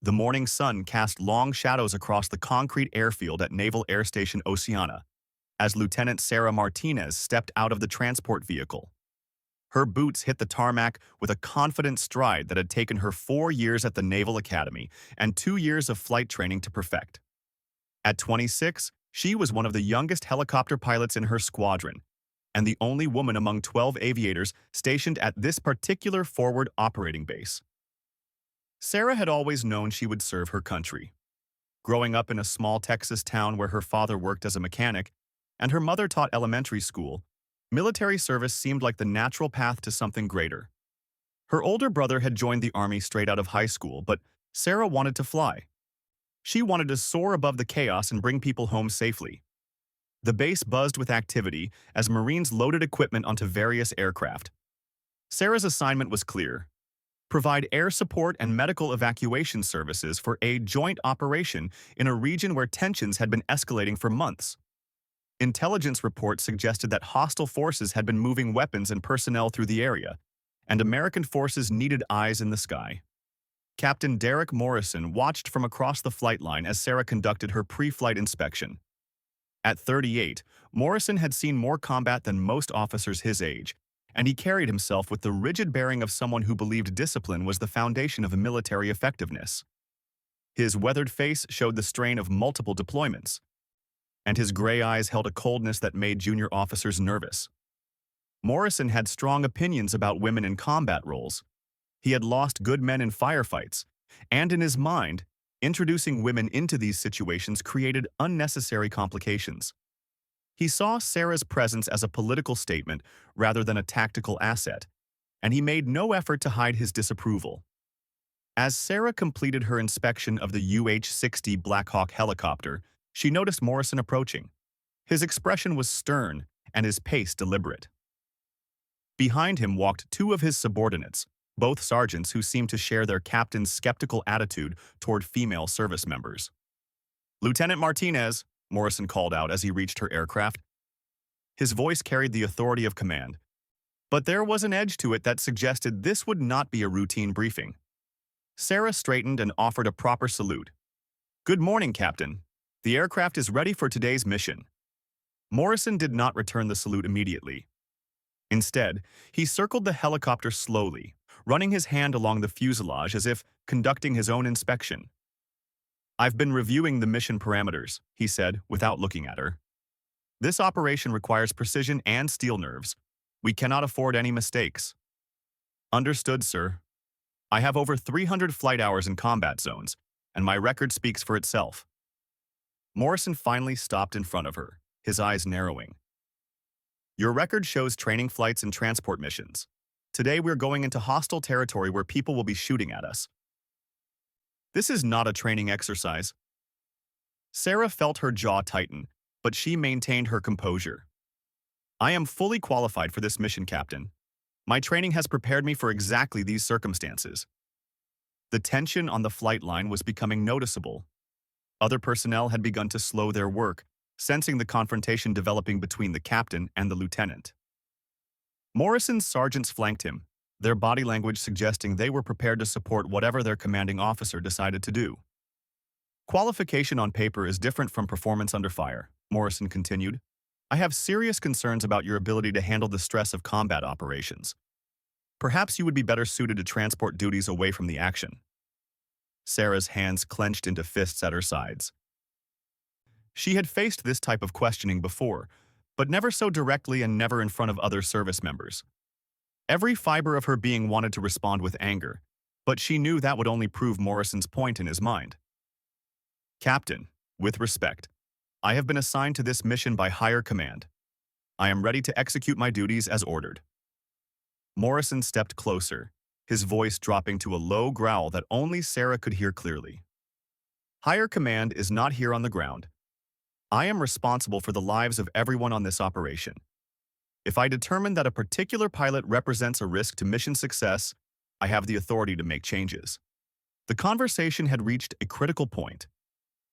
The morning sun cast long shadows across the concrete airfield at Naval Air Station Oceana as Lieutenant Sarah Martinez stepped out of the transport vehicle. Her boots hit the tarmac with a confident stride that had taken her 4 years at the Naval Academy and 2 years of flight training to perfect. At 26, she was one of the youngest helicopter pilots in her squadron, and the only woman among 12 aviators stationed at this particular forward operating base. Sarah had always known she would serve her country. Growing up in a small Texas town where her father worked as a mechanic and her mother taught elementary school, military service seemed like the natural path to something greater. Her older brother had joined the Army straight out of high school, but Sarah wanted to fly. She wanted to soar above the chaos and bring people home safely. The base buzzed with activity as Marines loaded equipment onto various aircraft. Sarah's assignment was clear: provide air support and medical evacuation services for a joint operation in a region where tensions had been escalating for months. Intelligence reports suggested that hostile forces had been moving weapons and personnel through the area, and American forces needed eyes in the sky. Captain Derek Morrison watched from across the flight line as Sarah conducted her pre-flight inspection. At 38, Morrison had seen more combat than most officers his age, and he carried himself with the rigid bearing of someone who believed discipline was the foundation of military effectiveness. His weathered face showed the strain of multiple deployments, and his gray eyes held a coldness that made junior officers nervous. Morrison had strong opinions about women in combat roles. He had lost good men in firefights, and in his mind, introducing women into these situations created unnecessary complications. He saw Sarah's presence as a political statement rather than a tactical asset, and he made no effort to hide his disapproval. As Sarah completed her inspection of the UH-60 Black Hawk helicopter, she noticed Morrison approaching. His expression was stern and his pace deliberate. Behind him walked two of his subordinates, both sergeants who seemed to share their captain's skeptical attitude toward female service members. "Lieutenant Martinez," Morrison called out as he reached her aircraft. His voice carried the authority of command, but there was an edge to it that suggested this would not be a routine briefing. Sarah straightened and offered a proper salute. "Good morning, Captain. The aircraft is ready for today's mission." Morrison did not return the salute immediately. Instead, he circled the helicopter slowly, running his hand along the fuselage as if conducting his own inspection. "I've been reviewing the mission parameters," he said without looking at her. "This operation requires precision and steel nerves. We cannot afford any mistakes." "Understood, sir. I have over 300 flight hours in combat zones, and my record speaks for itself." Morrison finally stopped in front of her, his eyes narrowing. "Your record shows training flights and transport missions. Today we're going into hostile territory where people will be shooting at us. This is not a training exercise." Sarah felt her jaw tighten, but she maintained her composure. "I am fully qualified for this mission, Captain. My training has prepared me for exactly these circumstances." The tension on the flight line was becoming noticeable. Other personnel had begun to slow their work, sensing the confrontation developing between the captain and the lieutenant. Morrison's sergeants flanked him, their body language suggesting they were prepared to support whatever their commanding officer decided to do. "Qualification on paper is different from performance under fire," Morrison continued. "I have serious concerns about your ability to handle the stress of combat operations. Perhaps you would be better suited to transport duties away from the action." Sarah's hands clenched into fists at her sides. She had faced this type of questioning before, but never so directly and never in front of other service members. Every fiber of her being wanted to respond with anger, but she knew that would only prove Morrison's point in his mind. "Captain, with respect, I have been assigned to this mission by higher command. I am ready to execute my duties as ordered." Morrison stepped closer, his voice dropping to a low growl that only Sarah could hear clearly. "Higher command is not here on the ground. I am responsible for the lives of everyone on this operation. If I determine that a particular pilot represents a risk to mission success, I have the authority to make changes." The conversation had reached a critical point.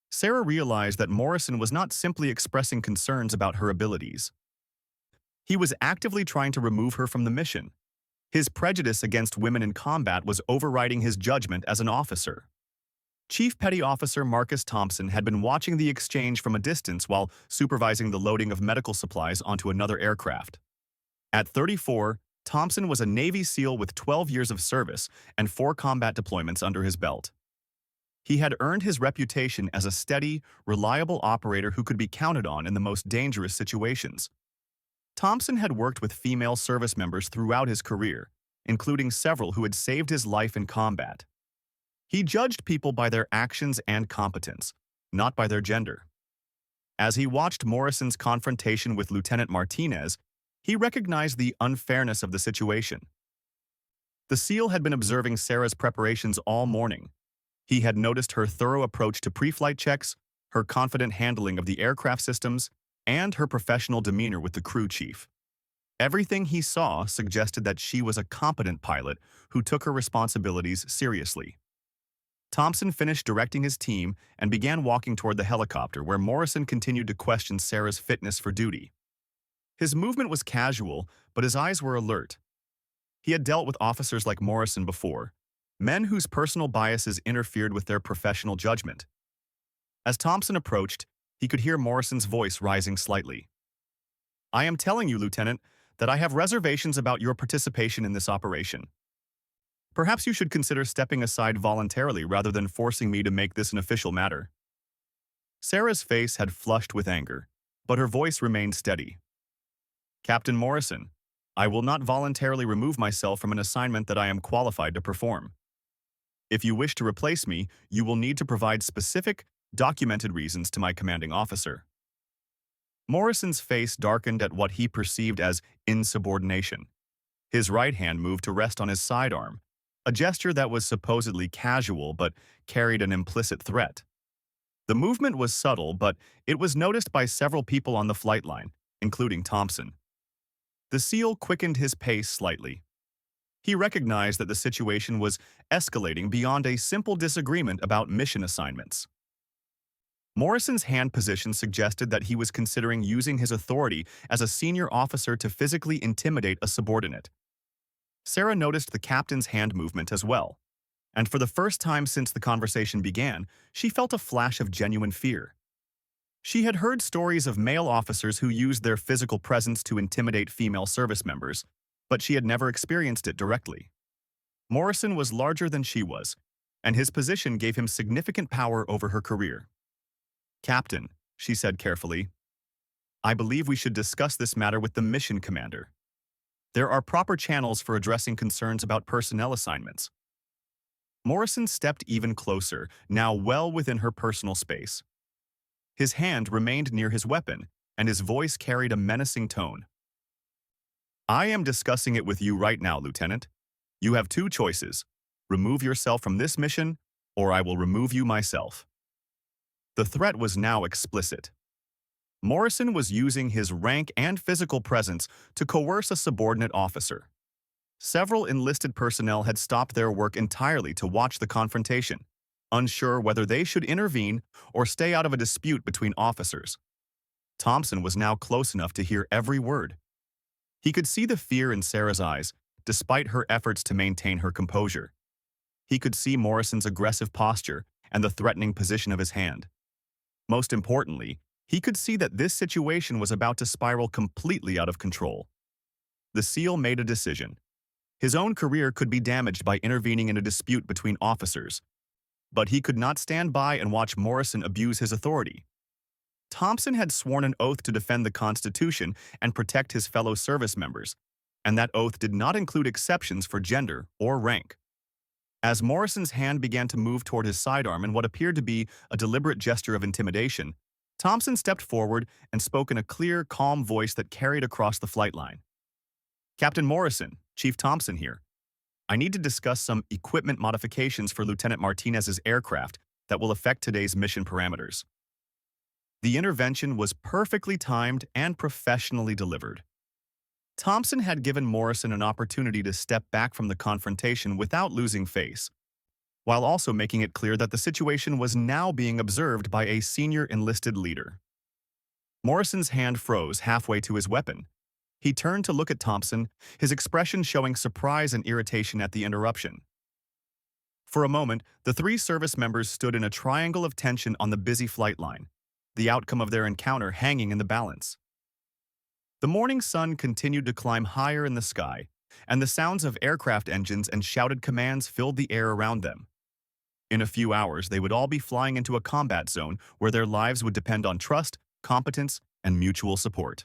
Sarah realized that Morrison was not simply expressing concerns about her abilities. He was actively trying to remove her from the mission. His prejudice against women in combat was overriding his judgment as an officer. Chief Petty Officer Marcus Thompson had been watching the exchange from a distance while supervising the loading of medical supplies onto another aircraft. At 34, Thompson was a Navy SEAL with 12 years of service and 4 combat deployments under his belt. He had earned his reputation as a steady, reliable operator who could be counted on in the most dangerous situations. Thompson had worked with female service members throughout his career, including several who had saved his life in combat. He judged people by their actions and competence, not by their gender. As he watched Morrison's confrontation with Lieutenant Martinez, he recognized the unfairness of the situation. The SEAL had been observing Sarah's preparations all morning. He had noticed her thorough approach to pre-flight checks, her confident handling of the aircraft systems, and her professional demeanor with the crew chief. Everything he saw suggested that she was a competent pilot who took her responsibilities seriously. Thompson finished directing his team and began walking toward the helicopter where Morrison continued to question Sarah's fitness for duty. His movement was casual, but his eyes were alert. He had dealt with officers like Morrison before, men whose personal biases interfered with their professional judgment. As Thompson approached, he could hear Morrison's voice rising slightly. "I am telling you, Lieutenant, that I have reservations about your participation in this operation. Perhaps you should consider stepping aside voluntarily rather than forcing me to make this an official matter." Sarah's face had flushed with anger, but her voice remained steady. "Captain Morrison, I will not voluntarily remove myself from an assignment that I am qualified to perform. If you wish to replace me, you will need to provide specific, documented reasons to my commanding officer." Morrison's face darkened at what he perceived as insubordination. His right hand moved to rest on his sidearm, a gesture that was supposedly casual but carried an implicit threat. The movement was subtle, but it was noticed by several people on the flight line, including Thompson. The SEAL quickened his pace slightly. He recognized that the situation was escalating beyond a simple disagreement about mission assignments. Morrison's hand position suggested that he was considering using his authority as a senior officer to physically intimidate a subordinate. Sarah noticed the captain's hand movement as well, and for the first time since the conversation began, she felt a flash of genuine fear. She had heard stories of male officers who used their physical presence to intimidate female service members, but she had never experienced it directly. Morrison was larger than she was, and his position gave him significant power over her career. "Captain," she said carefully, "I believe we should discuss this matter with the mission commander. There are proper channels for addressing concerns about personnel assignments." Morrison stepped even closer, now well within her personal space. His hand remained near his weapon, and his voice carried a menacing tone. "I am discussing it with you right now, Lieutenant. You have 2 choices. Remove yourself from this mission, or I will remove you myself." The threat was now explicit. Morrison was using his rank and physical presence to coerce a subordinate officer. Several enlisted personnel had stopped their work entirely to watch the confrontation, unsure whether they should intervene or stay out of a dispute between officers. Thompson was now close enough to hear every word. He could see the fear in Sarah's eyes, despite her efforts to maintain her composure. He could see Morrison's aggressive posture and the threatening position of his hand. Most importantly, he could see that this situation was about to spiral completely out of control. The SEAL made a decision. His own career could be damaged by intervening in a dispute between officers, but he could not stand by and watch Morrison abuse his authority. Thompson had sworn an oath to defend the Constitution and protect his fellow service members, and that oath did not include exceptions for gender or rank. As Morrison's hand began to move toward his sidearm in what appeared to be a deliberate gesture of intimidation, Thompson stepped forward and spoke in a clear, calm voice that carried across the flight line. "Captain Morrison, Chief Thompson here. I need to discuss some equipment modifications for Lieutenant Martinez's aircraft that will affect today's mission parameters." The intervention was perfectly timed and professionally delivered. Thompson had given Morrison an opportunity to step back from the confrontation without losing face, while also making it clear that the situation was now being observed by a senior enlisted leader. Morrison's hand froze halfway to his weapon. He turned to look at Thompson, his expression showing surprise and irritation at the interruption. For a moment, the three service members stood in a triangle of tension on the busy flight line, the outcome of their encounter hanging in the balance. The morning sun continued to climb higher in the sky, and the sounds of aircraft engines and shouted commands filled the air around them. In a few hours, they would all be flying into a combat zone where their lives would depend on trust, competence, and mutual support.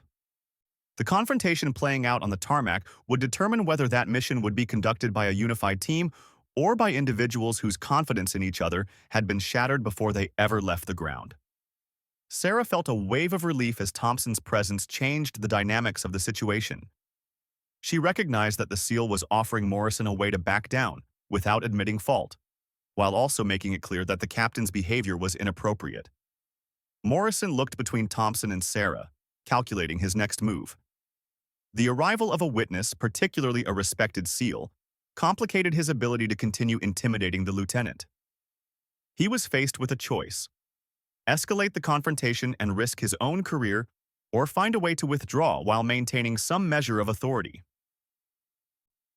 The confrontation playing out on the tarmac would determine whether that mission would be conducted by a unified team or by individuals whose confidence in each other had been shattered before they ever left the ground. Sarah felt a wave of relief as Thompson's presence changed the dynamics of the situation. She recognized that the SEAL was offering Morrison a way to back down without admitting fault, while also making it clear that the captain's behavior was inappropriate. Morrison looked between Thompson and Sarah, calculating his next move. The arrival of a witness, particularly a respected SEAL, complicated his ability to continue intimidating the lieutenant. He was faced with a choice: escalate the confrontation and risk his own career, or find a way to withdraw while maintaining some measure of authority.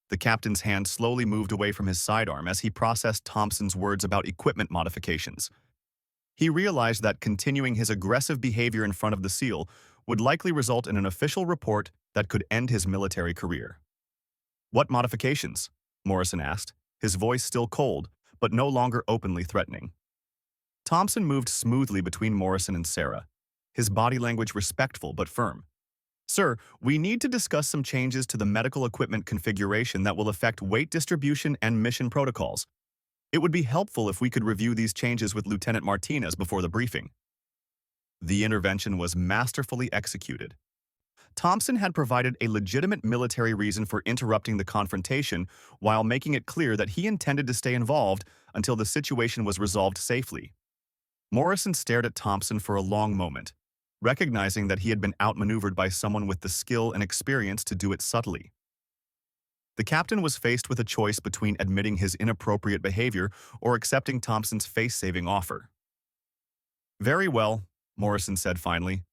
The captain's hand slowly moved away from his sidearm as he processed Thompson's words about equipment modifications. He realized that continuing his aggressive behavior in front of the SEAL would likely result in an official report that could end his military career. "What modifications?" Morrison asked, his voice still cold, but no longer openly threatening. Thompson moved smoothly between Morrison and Sarah, his body language respectful but firm. "Sir, we need to discuss some changes to the medical equipment configuration that will affect weight distribution and mission protocols. It would be helpful if we could review these changes with Lieutenant Martinez before the briefing." The intervention was masterfully executed. Thompson had provided a legitimate military reason for interrupting the confrontation while making it clear that he intended to stay involved until the situation was resolved safely. Morrison stared at Thompson for a long moment, recognizing that he had been outmaneuvered by someone with the skill and experience to do it subtly. The captain was faced with a choice between admitting his inappropriate behavior or accepting Thompson's face-saving offer. "Very well," Morrison said finally,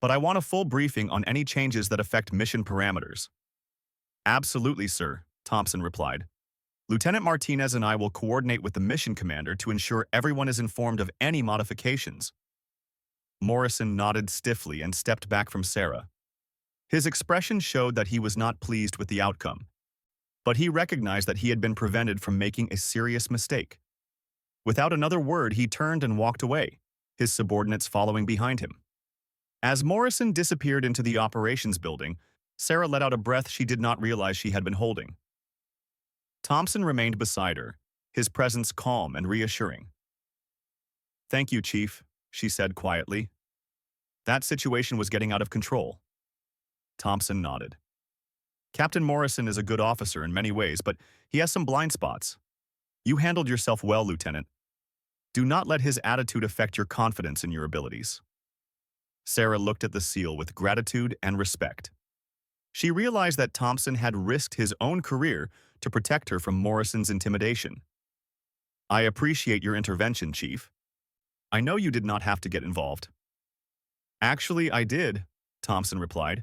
"but I want a full briefing on any changes that affect mission parameters." "Absolutely, sir," Thompson replied. "Lieutenant Martinez and I will coordinate with the mission commander to ensure everyone is informed of any modifications." Morrison nodded stiffly and stepped back from Sarah. His expression showed that he was not pleased with the outcome, but he recognized that he had been prevented from making a serious mistake. Without another word, he turned and walked away, his subordinates following behind him. As Morrison disappeared into the operations building, Sarah let out a breath she did not realize she had been holding. Thompson remained beside her, his presence calm and reassuring. "Thank you, Chief," she said quietly. "That situation was getting out of control." Thompson nodded. "Captain Morrison is a good officer in many ways, but he has some blind spots. You handled yourself well, Lieutenant. Do not let his attitude affect your confidence in your abilities." Sarah looked at the SEAL with gratitude and respect. She realized that Thompson had risked his own career to protect her from Morrison's intimidation. "I appreciate your intervention, Chief. I know you did not have to get involved." "Actually, I did," Thompson replied.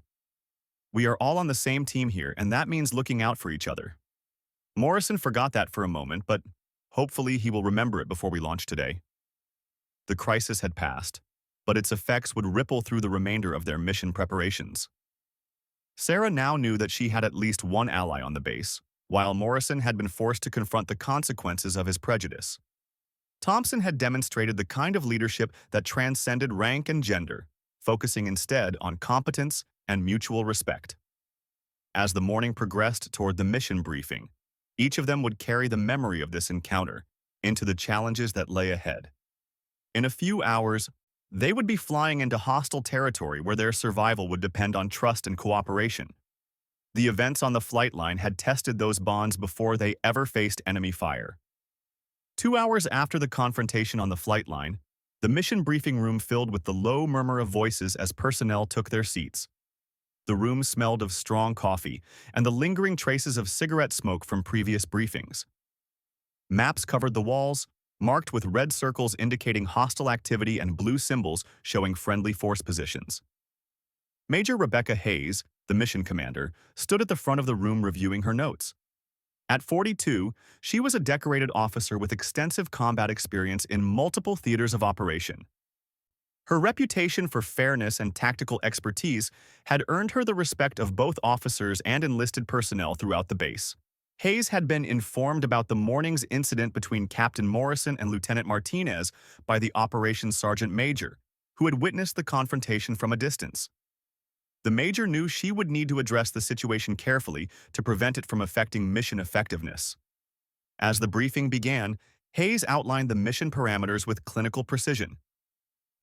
"We are all on the same team here, and that means looking out for each other." Morrison forgot that for a moment, but hopefully he will remember it before we launch today. The crisis had passed, but its effects would ripple through the remainder of their mission preparations. Sarah now knew that she had at least one ally on the base, while Morrison had been forced to confront the consequences of his prejudice. Thompson had demonstrated the kind of leadership that transcended rank and gender, focusing instead on competence and mutual respect. As the morning progressed toward the mission briefing, each of them would carry the memory of this encounter into the challenges that lay ahead. In a few hours, they would be flying into hostile territory where their survival would depend on trust and cooperation. The events on the flight line had tested those bonds before they ever faced enemy fire. 2 hours after the confrontation on the flight line, the mission briefing room filled with the low murmur of voices as personnel took their seats. The room smelled of strong coffee and the lingering traces of cigarette smoke from previous briefings. Maps covered the walls, marked with red circles indicating hostile activity and blue symbols showing friendly force positions. Major Rebecca Hayes, the mission commander, stood at the front of the room reviewing her notes. At 42, she was a decorated officer with extensive combat experience in multiple theaters of operation. Her reputation for fairness and tactical expertise had earned her the respect of both officers and enlisted personnel throughout the base. Hayes had been informed about the morning's incident between Captain Morrison and Lieutenant Martinez by the Operations Sergeant Major, who had witnessed the confrontation from a distance. The Major knew she would need to address the situation carefully to prevent it from affecting mission effectiveness. As the briefing began, Hayes outlined the mission parameters with clinical precision.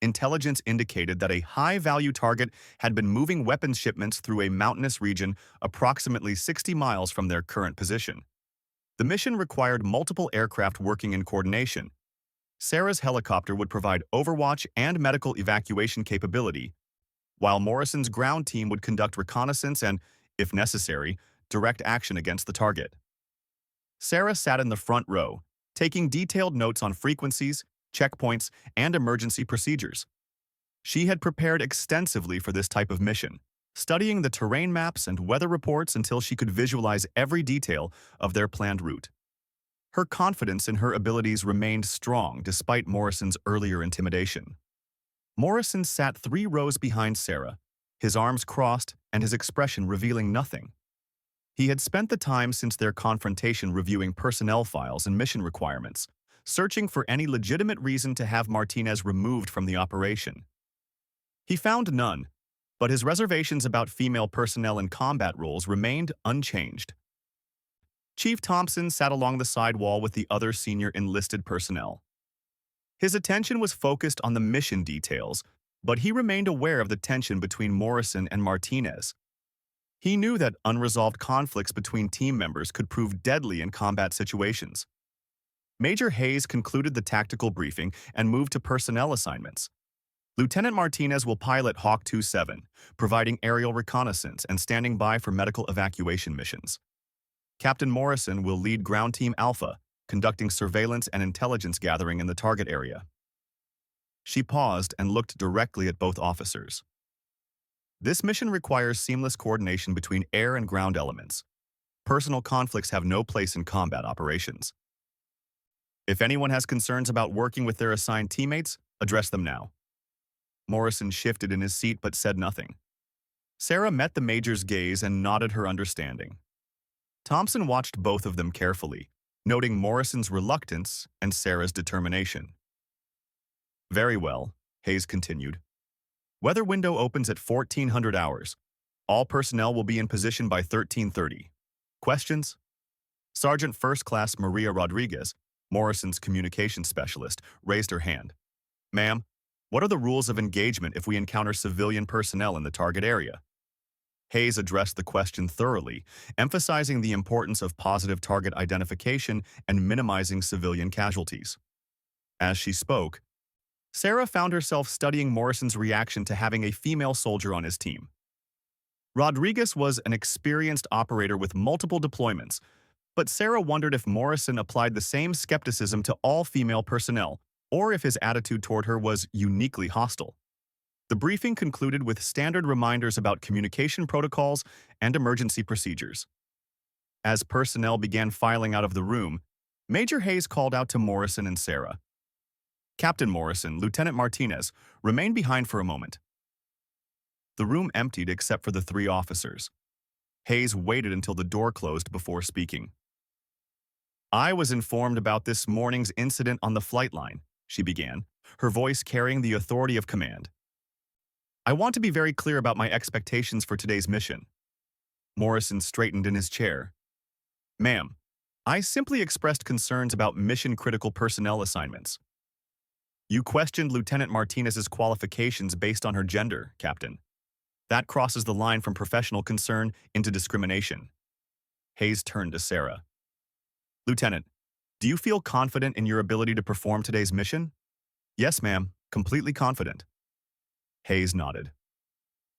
Intelligence indicated that a high-value target had been moving weapons shipments through a mountainous region approximately 60 miles from their current position. The mission required multiple aircraft working in coordination. Sarah's helicopter would provide overwatch and medical evacuation capability, while Morrison's ground team would conduct reconnaissance and, if necessary, direct action against the target. Sarah sat in the front row, taking detailed notes on frequencies, checkpoints, and emergency procedures. She had prepared extensively for this type of mission, studying the terrain maps and weather reports until she could visualize every detail of their planned route. Her confidence in her abilities remained strong despite Morrison's earlier intimidation. Morrison sat 3 rows behind Sarah, his arms crossed and his expression revealing nothing. He had spent the time since their confrontation reviewing personnel files and mission requirements, searching for any legitimate reason to have Martinez removed from the operation. He found none, but his reservations about female personnel in combat roles remained unchanged. Chief Thompson sat along the side wall with the other senior enlisted personnel. His attention was focused on the mission details, but he remained aware of the tension between Morrison and Martinez. He knew that unresolved conflicts between team members could prove deadly in combat situations. Major Hayes concluded the tactical briefing and moved to personnel assignments. Lieutenant Martinez will pilot Hawk 27, providing aerial reconnaissance and standing by for medical evacuation missions. Captain Morrison will lead Ground Team Alpha, conducting surveillance and intelligence gathering in the target area. She paused and looked directly at both officers. This mission requires seamless coordination between air and ground elements. Personal conflicts have no place in combat operations. If anyone has concerns about working with their assigned teammates, address them now. Morrison shifted in his seat but said nothing. Sarah met the Major's gaze and nodded her understanding. Thompson watched both of them carefully, noting Morrison's reluctance and Sarah's determination. Very well, Hayes continued. Weather window opens at 1400 hours. All personnel will be in position by 1330. Questions? Sergeant First Class Maria Rodriguez, Morrison's communications specialist, raised her hand. Ma'am, what are the rules of engagement if we encounter civilian personnel in the target area? Hayes addressed the question thoroughly, emphasizing the importance of positive target identification and minimizing civilian casualties. As she spoke, Sarah found herself studying Morrison's reaction to having a female soldier on his team. Rodriguez was an experienced operator with multiple deployments, but Sarah wondered if Morrison applied the same skepticism to all female personnel, or if his attitude toward her was uniquely hostile. The briefing concluded with standard reminders about communication protocols and emergency procedures. As personnel began filing out of the room, Major Hayes called out to Morrison and Sarah. Captain Morrison, Lieutenant Martinez, remain behind for a moment. The room emptied except for the 3 officers. Hayes waited until the door closed before speaking. I was informed about this morning's incident on the flight line, she began, her voice carrying the authority of command. I want to be very clear about my expectations for today's mission. Morrison straightened in his chair. Ma'am, I simply expressed concerns about mission-critical personnel assignments. You questioned Lieutenant Martinez's qualifications based on her gender, Captain. That crosses the line from professional concern into discrimination. Hayes turned to Sarah. Lieutenant, do you feel confident in your ability to perform today's mission? Yes, ma'am, completely confident. Hayes nodded.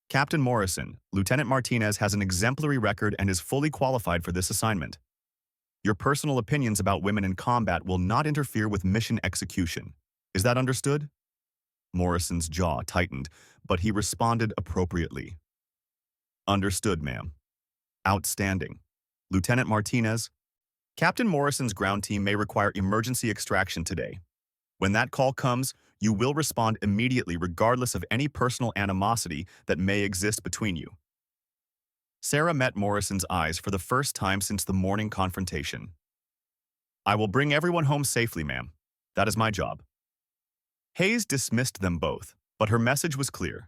Captain Morrison, Lieutenant Martinez has an exemplary record and is fully qualified for this assignment. Your personal opinions about women in combat will not interfere with mission execution. Is that understood? Morrison's jaw tightened, but he responded appropriately. Understood, ma'am. Outstanding. Lieutenant Martinez, Captain Morrison's ground team may require emergency extraction today. When that call comes, you will respond immediately regardless of any personal animosity that may exist between you. Sarah met Morrison's eyes for the first time since the morning confrontation. I will bring everyone home safely, ma'am. That is my job. Hayes dismissed them both, but her message was clear.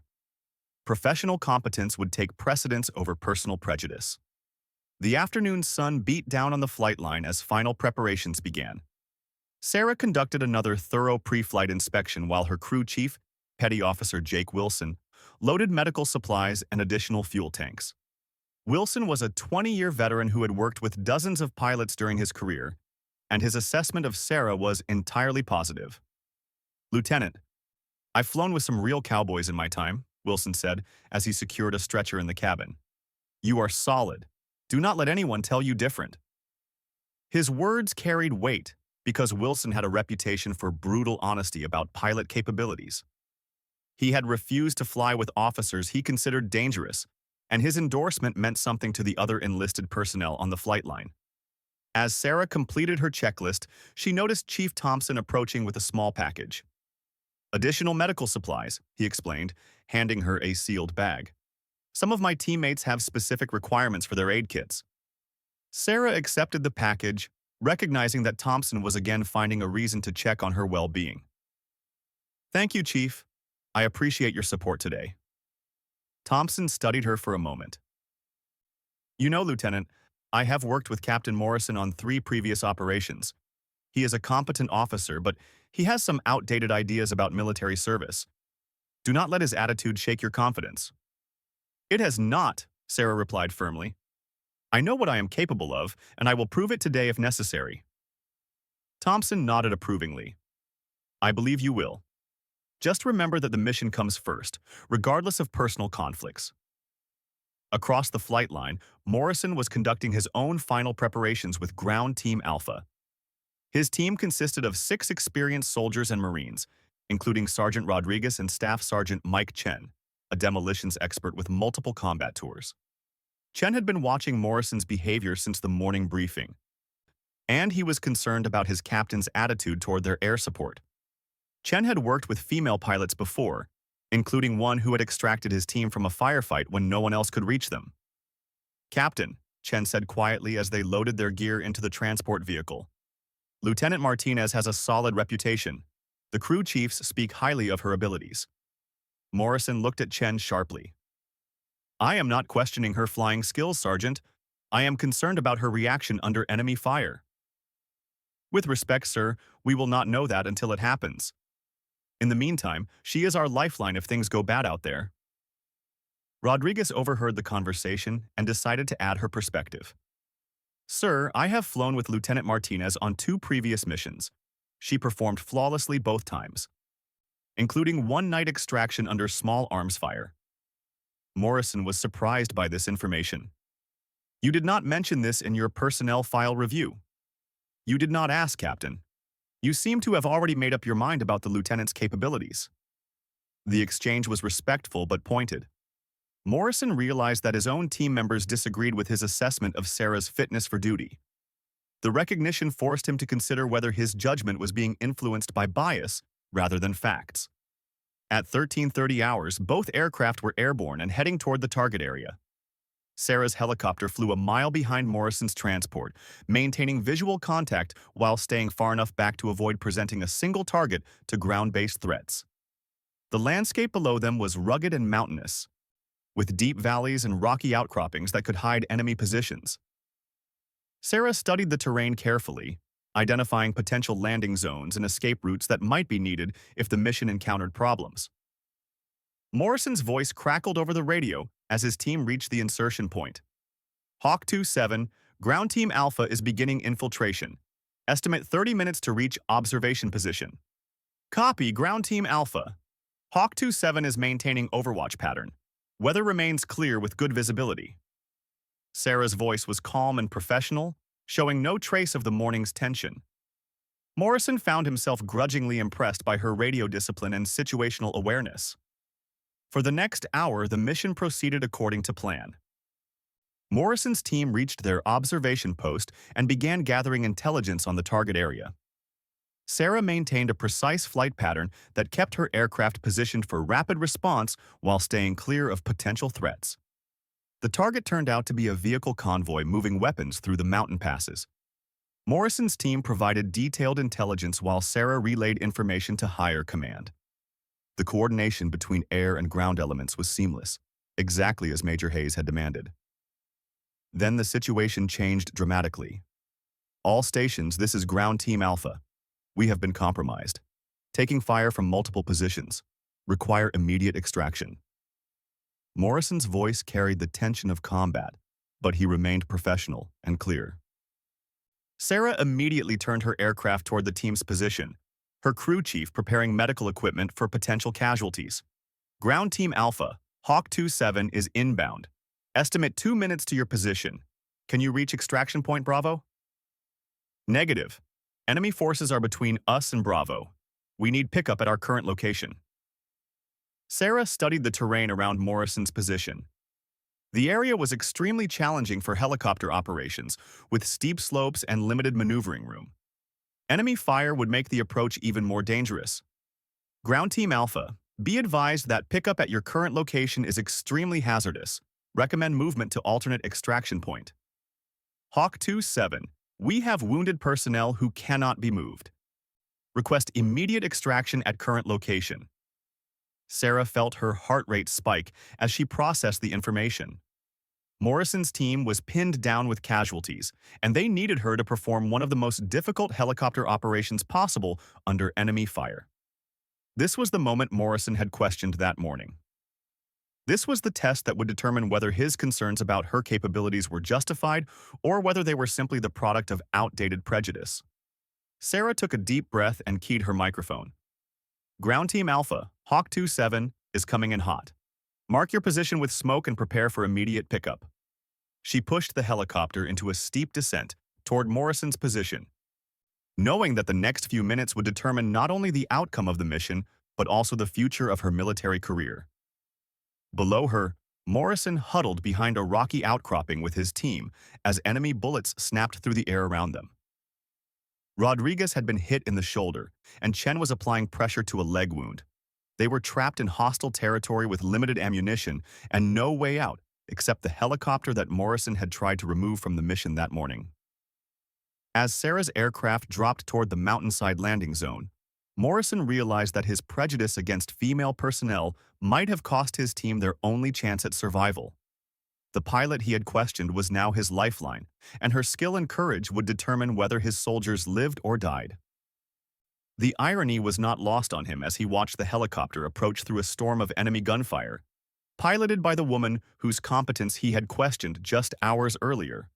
Professional competence would take precedence over personal prejudice. The afternoon sun beat down on the flight line as final preparations began. Sarah conducted another thorough pre-flight inspection while her crew chief, Petty Officer Jake Wilson, loaded medical supplies and additional fuel tanks. Wilson was a 20-year veteran who had worked with dozens of pilots during his career, and his assessment of Sarah was entirely positive. Lieutenant, I've flown with some real cowboys in my time, Wilson said as he secured a stretcher in the cabin. You are solid. Do not let anyone tell you different. His words carried weight because Wilson had a reputation for brutal honesty about pilot capabilities. He had refused to fly with officers he considered dangerous, and his endorsement meant something to the other enlisted personnel on the flight line. As Sarah completed her checklist, she noticed Chief Thompson approaching with a small package. Additional medical supplies, he explained, handing her a sealed bag. Some of my teammates have specific requirements for their aid kits. Sarah accepted the package, recognizing that Thompson was again finding a reason to check on her well-being. Thank you, Chief. I appreciate your support today. Thompson studied her for a moment. You know, Lieutenant, I have worked with Captain Morrison on 3 previous operations. He is a competent officer, but he has some outdated ideas about military service. Do not let his attitude shake your confidence. It has not, Sarah replied firmly. I know what I am capable of, and I will prove it today if necessary. Thompson nodded approvingly. I believe you will. Just remember that the mission comes first, regardless of personal conflicts. Across the flight line, Morrison was conducting his own final preparations with Ground Team Alpha. His team consisted of 6 experienced soldiers and Marines, including Sergeant Rodriguez and Staff Sergeant Mike Chen, a demolitions expert with multiple combat tours. Chen had been watching Morrison's behavior since the morning briefing, and he was concerned about his captain's attitude toward their air support. Chen had worked with female pilots before, including one who had extracted his team from a firefight when no one else could reach them. Captain, Chen said quietly as they loaded their gear into the transport vehicle. Lieutenant Martinez has a solid reputation. The crew chiefs speak highly of her abilities. Morrison looked at Chen sharply. I am not questioning her flying skills, Sergeant. I am concerned about her reaction under enemy fire. With respect, sir, we will not know that until it happens. In the meantime, she is our lifeline if things go bad out there. Rodriguez overheard the conversation and decided to add her perspective. Sir, I have flown with Lieutenant Martinez on 2 previous missions. She performed flawlessly both times, including one night extraction under small arms fire. Morrison was surprised by this information. You did not mention this in your personnel file review. You did not ask, Captain. You seem to have already made up your mind about the lieutenant's capabilities. The exchange was respectful but pointed. Morrison realized that his own team members disagreed with his assessment of Sarah's fitness for duty. The recognition forced him to consider whether his judgment was being influenced by bias rather than facts. At 13:30 hours, both aircraft were airborne and heading toward the target area. Sarah's helicopter flew a mile behind Morrison's transport, maintaining visual contact while staying far enough back to avoid presenting a single target to ground-based threats. The landscape below them was rugged and mountainous, with deep valleys and rocky outcroppings that could hide enemy positions. Sarah studied the terrain carefully, identifying potential landing zones and escape routes that might be needed if the mission encountered problems. Morrison's voice crackled over the radio as his team reached the insertion point. Hawk 2-7, Ground Team Alpha is beginning infiltration. Estimate 30 minutes to reach observation position. Copy, Ground Team Alpha. Hawk 2-7 is maintaining overwatch pattern. Weather remains clear with good visibility. Sarah's voice was calm and professional, showing no trace of the morning's tension. Morrison found himself grudgingly impressed by her radio discipline and situational awareness. For the next hour, the mission proceeded according to plan. Morrison's team reached their observation post and began gathering intelligence on the target area. Sarah maintained a precise flight pattern that kept her aircraft positioned for rapid response while staying clear of potential threats. The target turned out to be a vehicle convoy moving weapons through the mountain passes. Morrison's team provided detailed intelligence while Sarah relayed information to higher command. The coordination between air and ground elements was seamless, exactly as Major Hayes had demanded. Then the situation changed dramatically. All stations, this is Ground Team Alpha. We have been compromised. Taking fire from multiple positions. Require immediate extraction. Morrison's voice carried the tension of combat, but he remained professional and clear. Sarah immediately turned her aircraft toward the team's position, her crew chief preparing medical equipment for potential casualties. Ground Team Alpha, Hawk 27 is inbound. Estimate 2 minutes to your position. Can you reach extraction point Bravo? Negative. Enemy forces are between us and Bravo. We need pickup at our current location. Sarah studied the terrain around Morrison's position. The area was extremely challenging for helicopter operations, with steep slopes and limited maneuvering room. Enemy fire would make the approach even more dangerous. Ground Team Alpha, be advised that pickup at your current location is extremely hazardous. Recommend movement to alternate extraction point. Hawk 27, we have wounded personnel who cannot be moved. Request immediate extraction at current location. Sarah felt her heart rate spike as she processed the information. Morrison's team was pinned down with casualties, and they needed her to perform one of the most difficult helicopter operations possible under enemy fire. This was the moment Morrison had questioned that morning. This was the test that would determine whether his concerns about her capabilities were justified or whether they were simply the product of outdated prejudice. Sarah took a deep breath and keyed her microphone. Ground Team Alpha, Hawk 27, is coming in hot. Mark your position with smoke and prepare for immediate pickup. She pushed the helicopter into a steep descent toward Morrison's position, knowing that the next few minutes would determine not only the outcome of the mission, but also the future of her military career. Below her, Morrison huddled behind a rocky outcropping with his team as enemy bullets snapped through the air around them. Rodriguez had been hit in the shoulder, and Chen was applying pressure to a leg wound. They were trapped in hostile territory with limited ammunition and no way out except the helicopter that Morrison had tried to remove from the mission that morning. As Sarah's aircraft dropped toward the mountainside landing zone, Morrison realized that his prejudice against female personnel might have cost his team their only chance at survival. The pilot he had questioned was now his lifeline, and her skill and courage would determine whether his soldiers lived or died. The irony was not lost on him as he watched the helicopter approach through a storm of enemy gunfire, piloted by the woman whose competence he had questioned just hours earlier.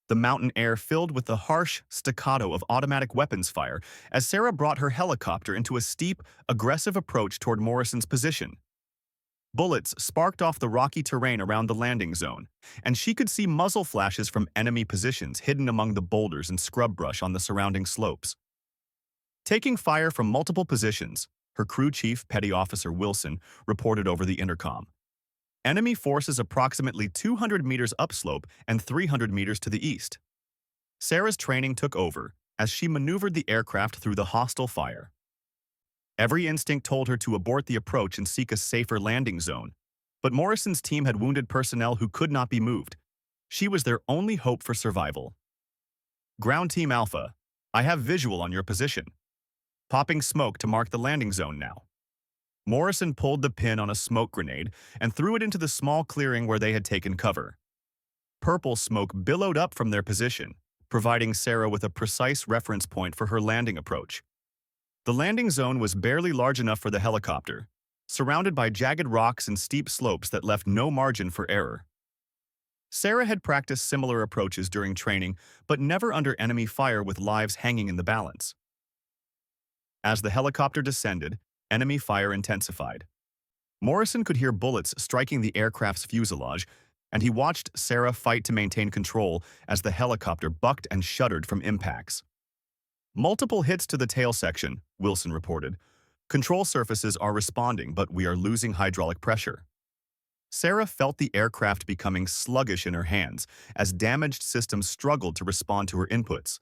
The mountain air filled with the harsh staccato of automatic weapons fire as Sarah brought her helicopter into a steep, aggressive approach toward Morrison's position. Bullets sparked off the rocky terrain around the landing zone, and she could see muzzle flashes from enemy positions hidden among the boulders and scrub brush on the surrounding slopes. Taking fire from multiple positions, her crew chief, Petty Officer Wilson, reported over the intercom. Enemy forces approximately 200 meters upslope and 300 meters to the east. Sarah's training took over as she maneuvered the aircraft through the hostile fire. Every instinct told her to abort the approach and seek a safer landing zone, but Morrison's team had wounded personnel who could not be moved. She was their only hope for survival. Ground Team Alpha, I have visual on your position. Popping smoke to mark the landing zone now. Morrison pulled the pin on a smoke grenade and threw it into the small clearing where they had taken cover. Purple smoke billowed up from their position, providing Sarah with a precise reference point for her landing approach. The landing zone was barely large enough for the helicopter, surrounded by jagged rocks and steep slopes that left no margin for error. Sarah had practiced similar approaches during training, but never under enemy fire with lives hanging in the balance. As the helicopter descended, enemy fire intensified. Morrison could hear bullets striking the aircraft's fuselage, and he watched Sarah fight to maintain control as the helicopter bucked and shuddered from impacts. Multiple hits to the tail section, Wilson reported. Control surfaces are responding, but we are losing hydraulic pressure. Sarah felt the aircraft becoming sluggish in her hands as damaged systems struggled to respond to her inputs.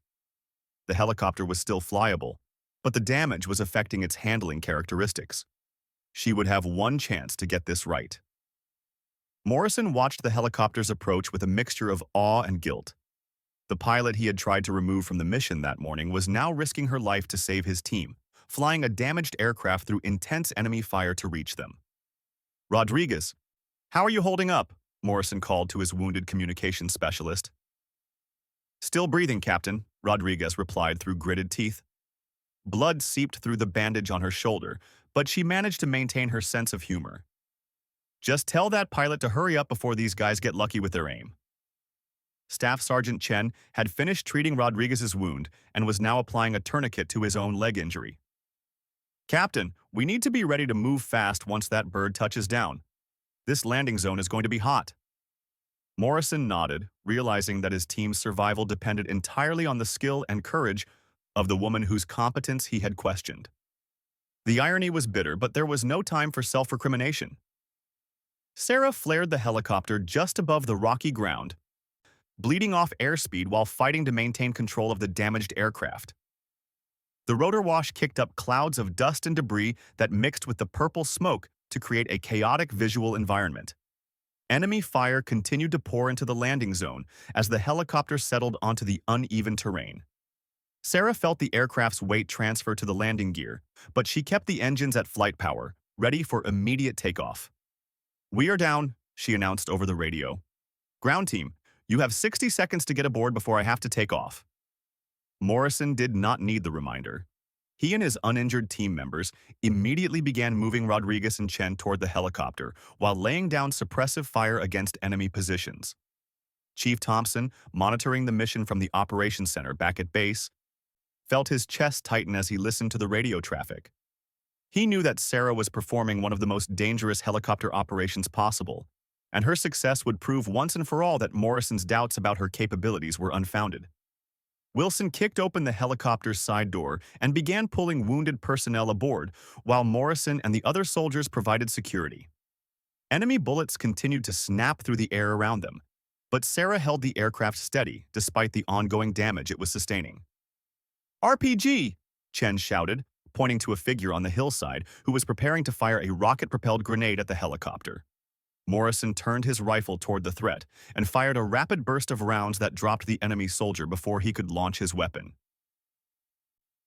The helicopter was still flyable, but the damage was affecting its handling characteristics. She would have one chance to get this right. Morrison watched the helicopter's approach with a mixture of awe and guilt. The pilot he had tried to remove from the mission that morning was now risking her life to save his team, flying a damaged aircraft through intense enemy fire to reach them. "Rodriguez, how are you holding up?" Morrison called to his wounded communications specialist. "Still breathing, Captain," Rodriguez replied through gritted teeth. Blood seeped through the bandage on her shoulder, but she managed to maintain her sense of humor. "Just tell that pilot to hurry up before these guys get lucky with their aim." Staff Sergeant Chen had finished treating Rodriguez's wound and was now applying a tourniquet to his own leg injury. "Captain, we need to be ready to move fast once that bird touches down. This landing zone is going to be hot." Morrison nodded, realizing that his team's survival depended entirely on the skill and courage of the woman whose competence he had questioned. The irony was bitter, but there was no time for self-recrimination. Sarah flared the helicopter just above the rocky ground, bleeding off airspeed while fighting to maintain control of the damaged aircraft. The rotor wash kicked up clouds of dust and debris that mixed with the purple smoke to create a chaotic visual environment. Enemy fire continued to pour into the landing zone as the helicopter settled onto the uneven terrain. Sarah felt the aircraft's weight transfer to the landing gear, but she kept the engines at flight power, ready for immediate takeoff. "We are down," she announced over the radio. "Ground team, you have 60 seconds to get aboard before I have to take off." Morrison did not need the reminder. He and his uninjured team members immediately began moving Rodriguez and Chen toward the helicopter while laying down suppressive fire against enemy positions. Chief Thompson, monitoring the mission from the operations center back at base, felt his chest tighten as he listened to the radio traffic. He knew that Sarah was performing one of the most dangerous helicopter operations possible, and her success would prove once and for all that Morrison's doubts about her capabilities were unfounded. Wilson kicked open the helicopter's side door and began pulling wounded personnel aboard, while Morrison and the other soldiers provided security. Enemy bullets continued to snap through the air around them, but Sarah held the aircraft steady despite the ongoing damage it was sustaining. "RPG!" Chen shouted, pointing to a figure on the hillside who was preparing to fire a rocket-propelled grenade at the helicopter. Morrison turned his rifle toward the threat and fired a rapid burst of rounds that dropped the enemy soldier before he could launch his weapon.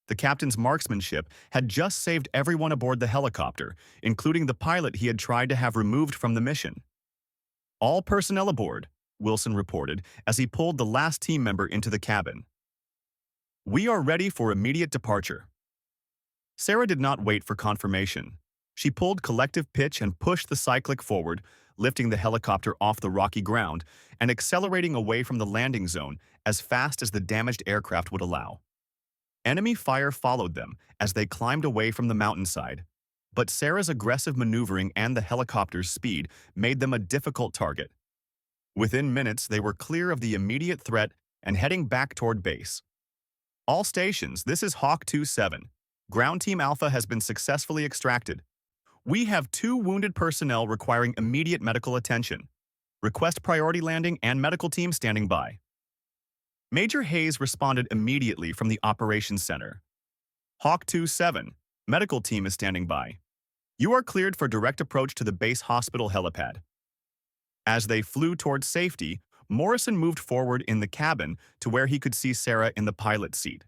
The captain's marksmanship had just saved everyone aboard the helicopter, including the pilot he had tried to have removed from the mission. "All personnel aboard," Wilson reported as he pulled the last team member into the cabin. "We are ready for immediate departure." Sarah did not wait for confirmation. She pulled collective pitch and pushed the cyclic forward, lifting the helicopter off the rocky ground and accelerating away from the landing zone as fast as the damaged aircraft would allow. Enemy fire followed them as they climbed away from the mountainside, but Sarah's aggressive maneuvering and the helicopter's speed made them a difficult target. Within minutes, they were clear of the immediate threat and heading back toward base. "All stations, this is Hawk 2-7. Ground Team Alpha has been successfully extracted. We have 2 wounded personnel requiring immediate medical attention. Request priority landing and medical team standing by." Major Hayes responded immediately from the operations center. "Hawk 2-7, medical team is standing by. You are cleared for direct approach to the base hospital helipad." As they flew towards safety, Morrison moved forward in the cabin to where he could see Sarah in the pilot's seat.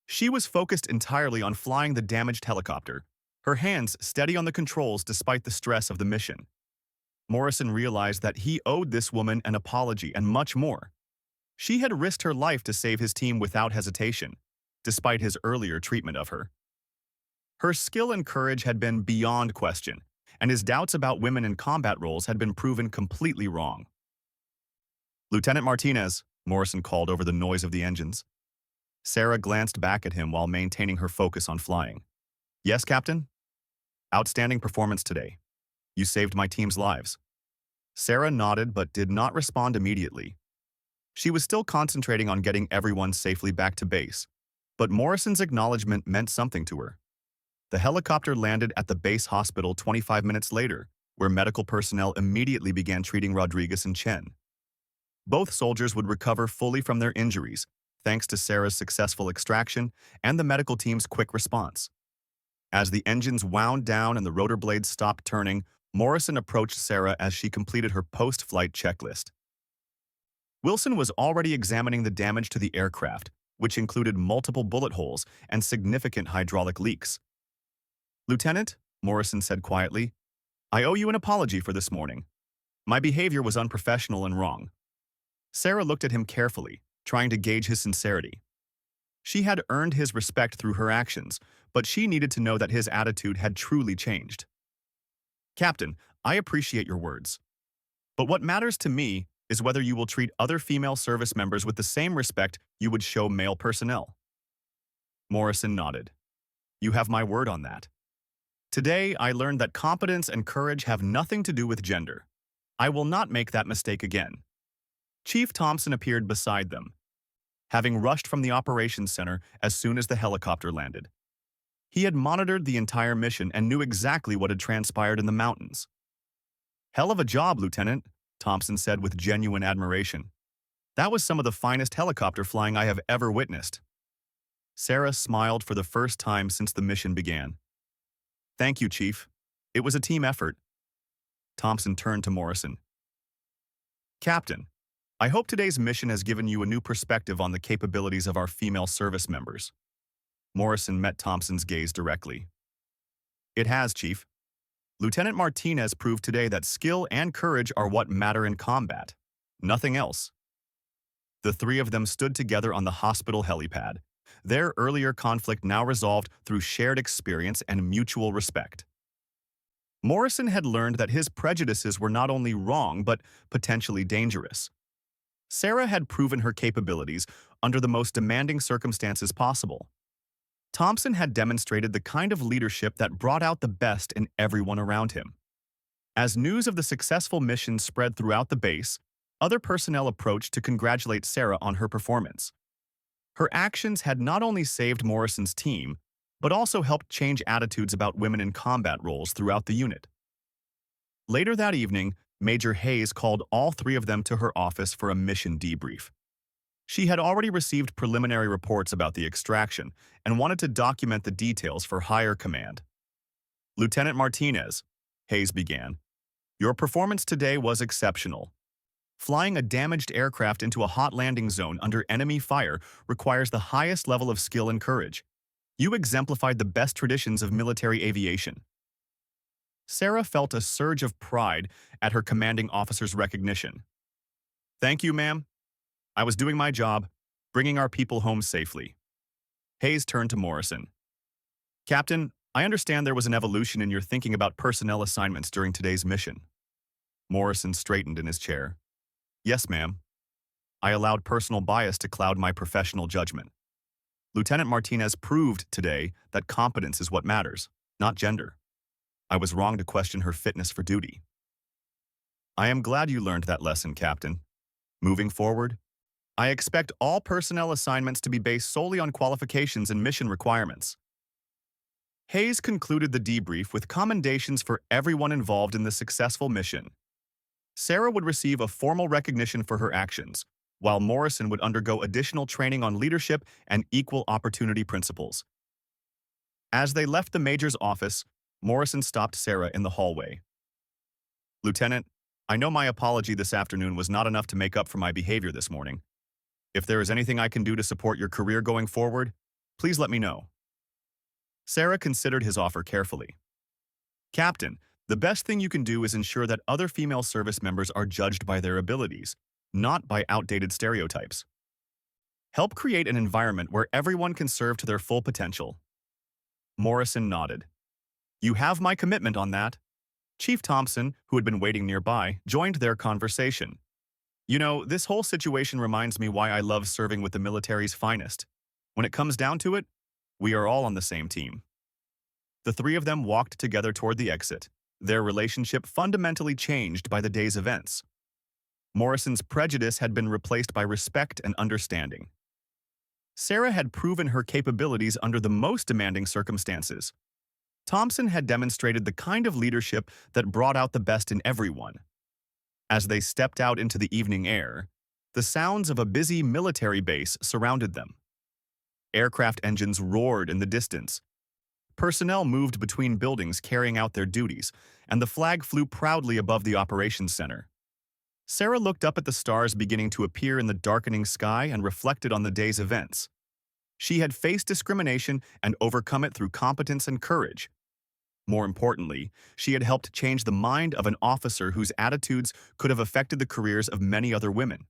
She was focused entirely on flying the damaged helicopter, her hands steady on the controls despite the stress of the mission. Morrison realized that he owed this woman an apology and much more. She had risked her life to save his team without hesitation, despite his earlier treatment of her. Her skill and courage had been beyond question, and his doubts about women in combat roles had been proven completely wrong. "Lieutenant Martinez," Morrison called over the noise of the engines. Sarah glanced back at him while maintaining her focus on flying. "Yes, Captain?" "Outstanding performance today. You saved my team's lives." Sarah nodded but did not respond immediately. She was still concentrating on getting everyone safely back to base, but Morrison's acknowledgement meant something to her. The helicopter landed at the base hospital 25 minutes later, where medical personnel immediately began treating Rodriguez and Chen. Both soldiers would recover fully from their injuries, thanks to Sarah's successful extraction and the medical team's quick response. As the engines wound down and the rotor blades stopped turning, Morrison approached Sarah as she completed her post-flight checklist. Wilson was already examining the damage to the aircraft, which included multiple bullet holes and significant hydraulic leaks. "Lieutenant," Morrison said quietly, "I owe you an apology for this morning. My behavior was unprofessional and wrong." Sarah looked at him carefully, trying to gauge his sincerity. She had earned his respect through her actions, but she needed to know that his attitude had truly changed. "Captain, I appreciate your words. But what matters to me is whether you will treat other female service members with the same respect you would show male personnel." Morrison nodded. "You have my word on that. Today, I learned that competence and courage have nothing to do with gender. I will not make that mistake again." Chief Thompson appeared beside them, having rushed from the operations center as soon as the helicopter landed. He had monitored the entire mission and knew exactly what had transpired in the mountains. "Hell of a job, Lieutenant," Thompson said with genuine admiration. "That was some of the finest helicopter flying I have ever witnessed." Sarah smiled for the first time since the mission began. "Thank you, Chief. It was a team effort." Thompson turned to Morrison. "Captain, I hope today's mission has given you a new perspective on the capabilities of our female service members." Morrison met Thompson's gaze directly. "It has, Chief. Lieutenant Martinez proved today that skill and courage are what matter in combat, nothing else." The three of them stood together on the hospital helipad, their earlier conflict now resolved through shared experience and mutual respect. Morrison had learned that his prejudices were not only wrong but potentially dangerous. Sarah had proven her capabilities under the most demanding circumstances possible. Thompson had demonstrated the kind of leadership that brought out the best in everyone around him. As news of the successful mission spread throughout the base, other personnel approached to congratulate Sarah on her performance. Her actions had not only saved Morrison's team, but also helped change attitudes about women in combat roles throughout the unit. Later that evening, Major Hayes called all three of them to her office for a mission debrief. She had already received preliminary reports about the extraction and wanted to document the details for higher command. "Lieutenant Martinez," Hayes began, "your performance today was exceptional. Flying a damaged aircraft into a hot landing zone under enemy fire requires the highest level of skill and courage. You exemplified the best traditions of military aviation." Sarah felt a surge of pride at her commanding officer's recognition. "Thank you, ma'am. I was doing my job, bringing our people home safely." Hayes turned to Morrison. "Captain, I understand there was an evolution in your thinking about personnel assignments during today's mission." Morrison straightened in his chair. "Yes, ma'am. I allowed personal bias to cloud my professional judgment. Lieutenant Martinez proved today that competence is what matters, not gender. I was wrong to question her fitness for duty." "I am glad you learned that lesson, Captain. Moving forward, I expect all personnel assignments to be based solely on qualifications and mission requirements." Hayes concluded the debrief with commendations for everyone involved in the successful mission. Sarah would receive a formal recognition for her actions, while Morrison would undergo additional training on leadership and equal opportunity principles. As they left the Major's office, Morrison stopped Sarah in the hallway. "Lieutenant, I know my apology this afternoon was not enough to make up for my behavior this morning. If there is anything I can do to support your career going forward, please let me know." Sarah considered his offer carefully. "Captain, the best thing you can do is ensure that other female service members are judged by their abilities, not by outdated stereotypes. Help create an environment where everyone can serve to their full potential." Morrison nodded. "You have my commitment on that." Chief Thompson, who had been waiting nearby, joined their conversation. "You know, this whole situation reminds me why I love serving with the military's finest. When it comes down to it, we are all on the same team." The three of them walked together toward the exit, their relationship fundamentally changed by the day's events. Morrison's prejudice had been replaced by respect and understanding. Sarah had proven her capabilities under the most demanding circumstances. Thompson had demonstrated the kind of leadership that brought out the best in everyone. As they stepped out into the evening air, the sounds of a busy military base surrounded them. Aircraft engines roared in the distance. Personnel moved between buildings carrying out their duties, and the flag flew proudly above the operations center. Sarah looked up at the stars beginning to appear in the darkening sky and reflected on the day's events. She had faced discrimination and overcome it through competence and courage. More importantly, she had helped change the mind of an officer whose attitudes could have affected the careers of many other women.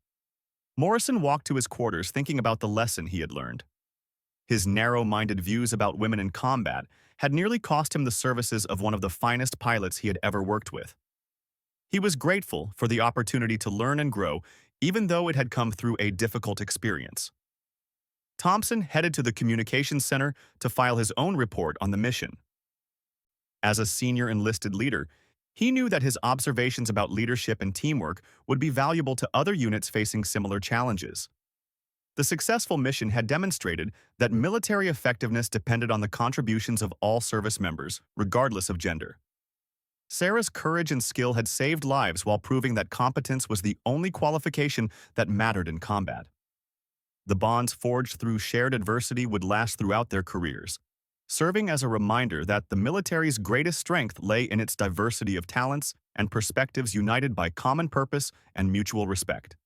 Morrison walked to his quarters thinking about the lesson he had learned. His narrow-minded views about women in combat had nearly cost him the services of one of the finest pilots he had ever worked with. He was grateful for the opportunity to learn and grow, even though it had come through a difficult experience. Thompson headed to the communications center to file his own report on the mission. As a senior enlisted leader, he knew that his observations about leadership and teamwork would be valuable to other units facing similar challenges. The successful mission had demonstrated that military effectiveness depended on the contributions of all service members, regardless of gender. Sarah's courage and skill had saved lives while proving that competence was the only qualification that mattered in combat. The bonds forged through shared adversity would last throughout their careers, serving as a reminder that the military's greatest strength lay in its diversity of talents and perspectives united by common purpose and mutual respect.